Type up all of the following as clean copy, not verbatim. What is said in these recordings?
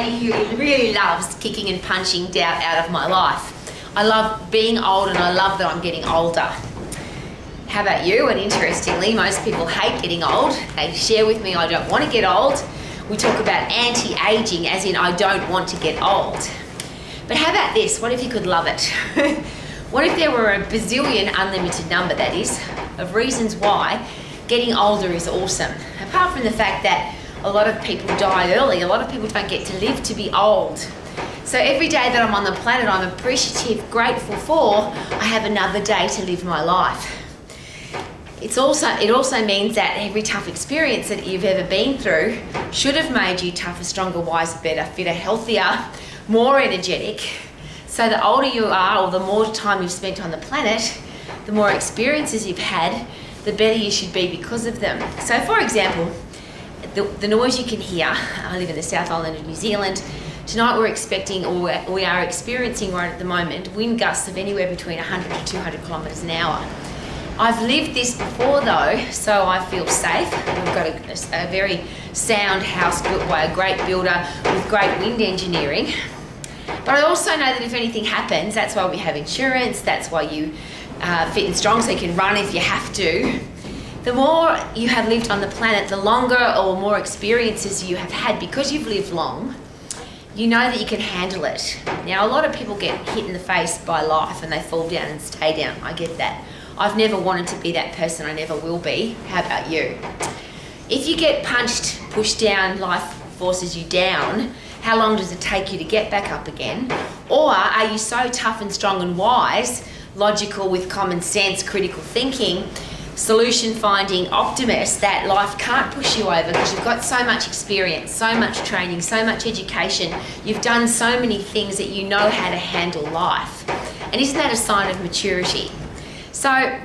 somebody who really loves kicking and punching doubt out of my life. I love being old and I love that I'm getting older. How about you? And interestingly, most people hate getting old. They share with me, I don't want to get old. We talk about anti-aging as in I don't want to get old. But how about this? What if you could love it? What if there were a bazillion, unlimited number that is, of reasons why getting older is awesome? Apart from the fact that a lot of people die early, a lot of people don't get to live to be old. So every day that I'm on the planet, I'm appreciative, grateful for, I have another day to live my life. It also means that every tough experience that you've ever been through should have made you tougher, stronger, wiser, better, fitter, healthier, more energetic. So the older you are, or the more time you've spent on the planet, the more experiences you've had, the better you should be because of them. So for example, the noise you can hear, I live in the South Island of New Zealand. Tonight we are experiencing right at the moment, wind gusts of anywhere between 100 to 200 kilometres an hour. I've lived this before though, so I feel safe. We've got a very sound house built by a great builder with great wind engineering. But I also know that if anything happens, that's why we have insurance, that's why you fit and strong so you can run if you have to. The more you have lived on the planet, the longer or more experiences you have had, because you've lived long, you know that you can handle it. Now, a lot of people get hit in the face by life and they fall down and stay down. I get that. I've never wanted to be that person. I never will be. How about you? If you get punched, pushed down, life forces you down, how long does it take you to get back up again? Or are you so tough and strong and wise, logical with common sense, critical thinking, solution finding optimist that life can't push you over because you've got so much experience, so much training, so much education. You've done so many things that you know how to handle life. And isn't that a sign of maturity? So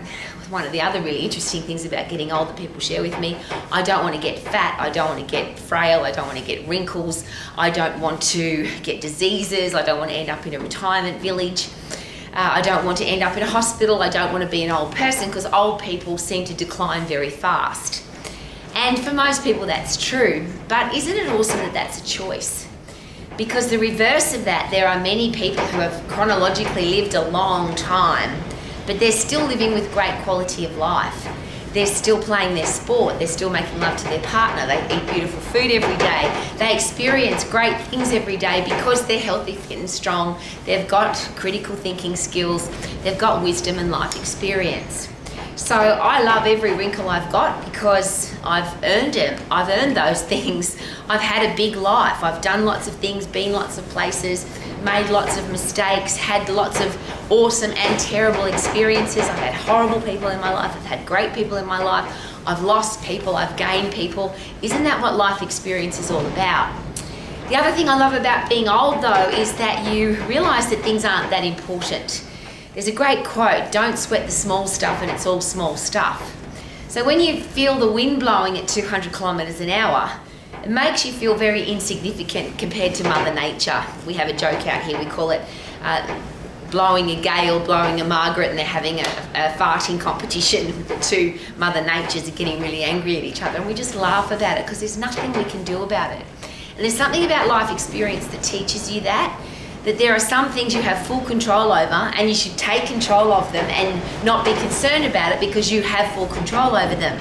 one of the other really interesting things about getting older, people share with me, I don't want to get fat, I don't want to get frail, I don't want to get wrinkles, I don't want to get diseases, I don't want to end up in a retirement village. I don't want to end up in a hospital. I don't want to be an old person because old people seem to decline very fast. And for most people that's true, but isn't it awesome that that's a choice? Because the reverse of that, there are many people who have chronologically lived a long time, but they're still living with great quality of life. They're still playing their sport, they're still making love to their partner, they eat beautiful food every day, they experience great things every day because they're healthy, fit and strong, they've got critical thinking skills, they've got wisdom and life experience. So I love every wrinkle I've got because I've earned it. I've earned those things. I've had a big life. I've done lots of things, been lots of places, made lots of mistakes, had lots of awesome and terrible experiences. I've had horrible people in my life. I've had great people in my life. I've lost people. I've gained people. Isn't that what life experience is all about? The other thing I love about being old though is that you realise that things aren't that important. There's a great quote, don't sweat the small stuff and it's all small stuff. So when you feel the wind blowing at 200 kilometres an hour, it makes you feel very insignificant compared to Mother Nature. We have a joke out here, we call it blowing a gale, blowing a Margaret, and they're having a farting competition. The two Mother Natures are getting really angry at each other, and we just laugh about it because there's nothing we can do about it. And there's something about life experience that teaches you that there are some things you have full control over and you should take control of them and not be concerned about it because you have full control over them.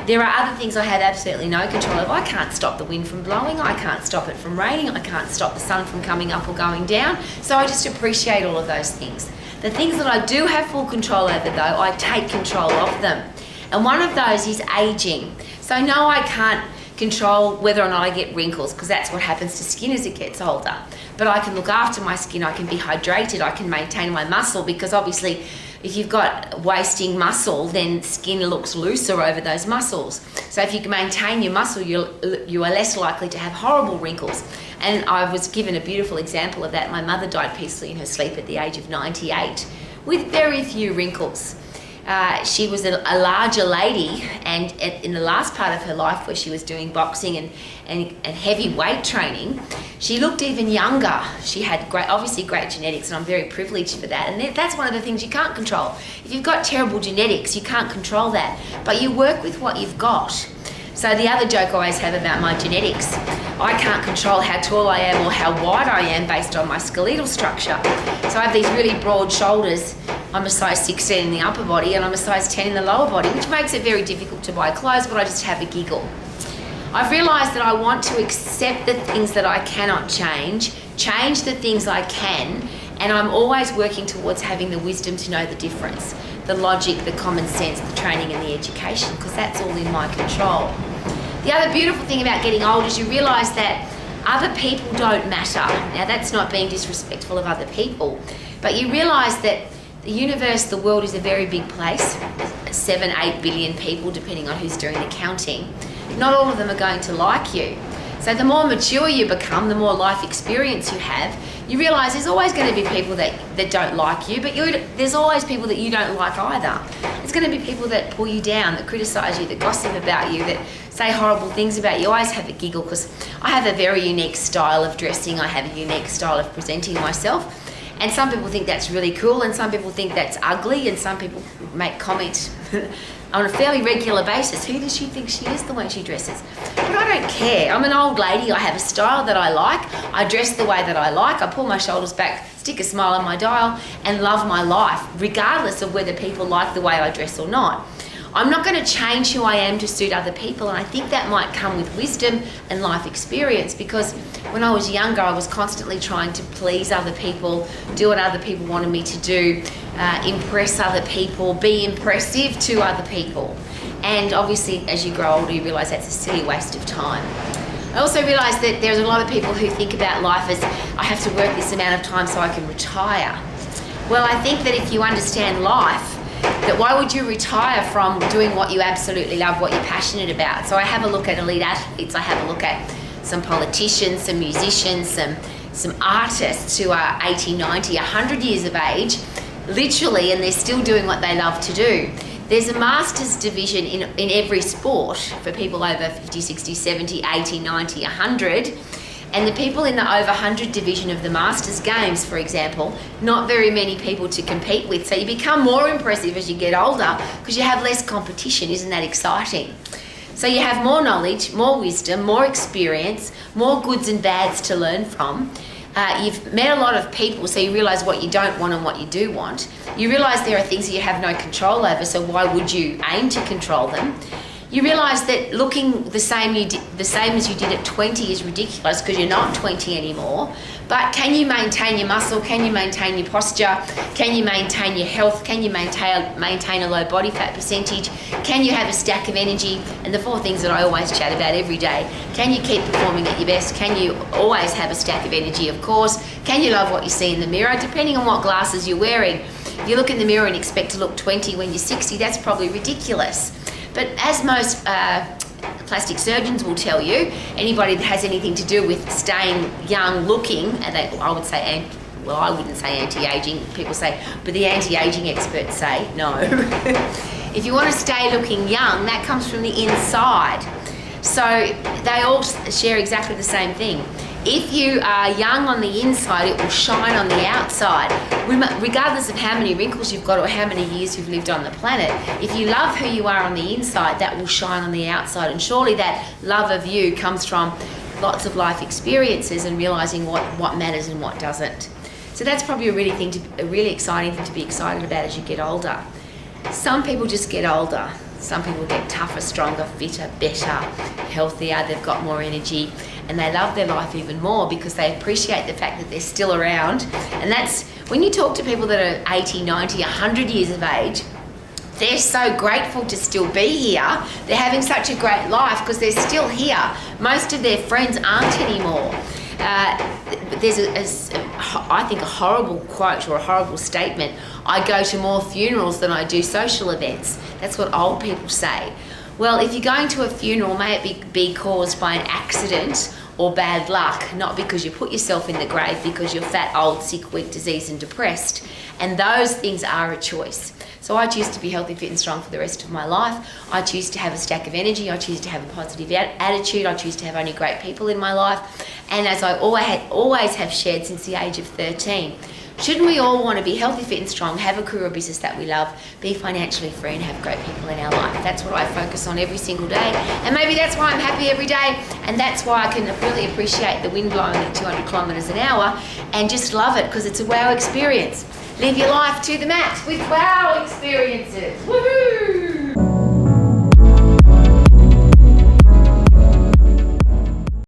There are other things I have absolutely no control over. I can't stop the wind from blowing, I can't stop it from raining, I can't stop the sun from coming up or going down, so I just appreciate all of those things. The things that I do have full control over though, I take control of them. And one of those is aging. So no, I can't control whether or not I get wrinkles because that's what happens to skin as it gets older. But I can look after my skin, I can be hydrated, I can maintain my muscle because obviously if you've got wasting muscle, then skin looks looser over those muscles. So if you can maintain your muscle, you are less likely to have horrible wrinkles. And I was given a beautiful example of that. My mother died peacefully in her sleep at the age of 98 with very few wrinkles. She was a larger lady, and in the last part of her life where she was doing boxing and heavy weight training, she looked even younger. She had obviously great genetics, and I'm very privileged for that. And that's one of the things you can't control. If you've got terrible genetics, you can't control that, but you work with what you've got. So the other joke I always have about my genetics, I can't control how tall I am or how wide I am based on my skeletal structure. So I have these really broad shoulders. I'm a size 16 in the upper body and I'm a size 10 in the lower body, which makes it very difficult to buy clothes, but I just have a giggle. I've realised that I want to accept the things that I cannot change the things I can, and I'm always working towards having the wisdom to know the difference, the logic, the common sense, the training and the education, because that's all in my control. The other beautiful thing about getting old is you realise that other people don't matter. Now that's not being disrespectful of other people, but you realise that the universe, the world is a very big place, 7-8 billion people depending on who's doing the counting. Not all of them are going to like you. So the more mature you become, the more life experience you have, you realise there's always going to be people that don't like you, but there's always people that you don't like either. There's going to be people that pull you down, that criticise you, that gossip about you, that say horrible things about you. I always have a giggle because I have a very unique style of dressing. I have a unique style of presenting myself. And some people think that's really cool, and some people think that's ugly, and some people make comments on a fairly regular basis. Who does she think she is, the way she dresses? But I don't care. I'm an old lady. I have a style that I like. I dress the way that I like. I pull my shoulders back, stick a smile on my dial, and love my life, regardless of whether people like the way I dress or not. I'm not going to change who I am to suit other people, and I think that might come with wisdom and life experience, because when I was younger I was constantly trying to please other people, do what other people wanted me to do, impress other people, be impressive to other people. And obviously as you grow older you realise that's a silly waste of time. I also realise that there's a lot of people who think about life as, I have to work this amount of time so I can retire. Well, I think that if you understand life, that why would you retire from doing what you absolutely love, what you're passionate about? So I have a look at elite athletes, I have a look at some politicians, some musicians, some artists who are 80, 90, 100 years of age, literally, and they're still doing what they love to do. There's a master's division in every sport for people over 50, 60, 70, 80, 90, 100. And the people in the over 100 division of the Masters Games, for example, not very many people to compete with. So you become more impressive as you get older because you have less competition. Isn't that exciting? So you have more knowledge, more wisdom, more experience, more goods and bads to learn from. You've met a lot of people, so you realise what you don't want and what you do want. You realise there are things that you have no control over, so why would you aim to control them? You realise that looking the same as you did at 20 is ridiculous because you're not 20 anymore. But can you maintain your muscle? Can you maintain your posture? Can you maintain your health? Can you maintain a low body fat percentage? Can you have a stack of energy? And the 4 things that I always chat about every day. Can you keep performing at your best? Can you always have a stack of energy, of course? Can you love what you see in the mirror? Depending on what glasses you're wearing. If you look in the mirror and expect to look 20 when you're 60, that's probably ridiculous. But as most plastic surgeons will tell you, anybody that has anything to do with staying young looking, and I would say, well, I wouldn't say anti-aging, people say, but the anti-aging experts say no. If you want to stay looking young, that comes from the inside. So they all share exactly the same thing. If you are young on the inside, it will shine on the outside. Regardless of how many wrinkles you've got or how many years you've lived on the planet, if you love who you are on the inside, that will shine on the outside. And surely that love of you comes from lots of life experiences and realising what matters and what doesn't. So that's probably a really exciting thing to be excited about as you get older. Some people just get older. Some people get tougher, stronger, fitter, better, healthier, they've got more energy, and they love their life even more because they appreciate the fact that they're still around. And that's when you talk to people that are 80, 90, 100 years of age, they're so grateful to still be here. They're having such a great life because they're still here. Most of their friends aren't anymore. There's I think a horrible quote or a horrible statement. I go to more funerals than I do social events. That's what old people say. Well, if you're going to a funeral, may it be caused by an accident or bad luck, not because you put yourself in the grave, because you're fat, old, sick, weak, diseased and depressed. And those things are a choice. So I choose to be healthy, fit and strong for the rest of my life. I choose to have a stack of energy. I choose to have a positive attitude. I choose to have only great people in my life. And as I always have shared since the age of 13, shouldn't we all want to be healthy, fit and strong, have a career or business that we love, be financially free and have great people in our life? That's what I focus on every single day. And maybe that's why I'm happy every day, and that's why I can really appreciate the wind blowing at 200 kilometres an hour and just love it, because it's a wow experience. Live your life to the max with wow experience.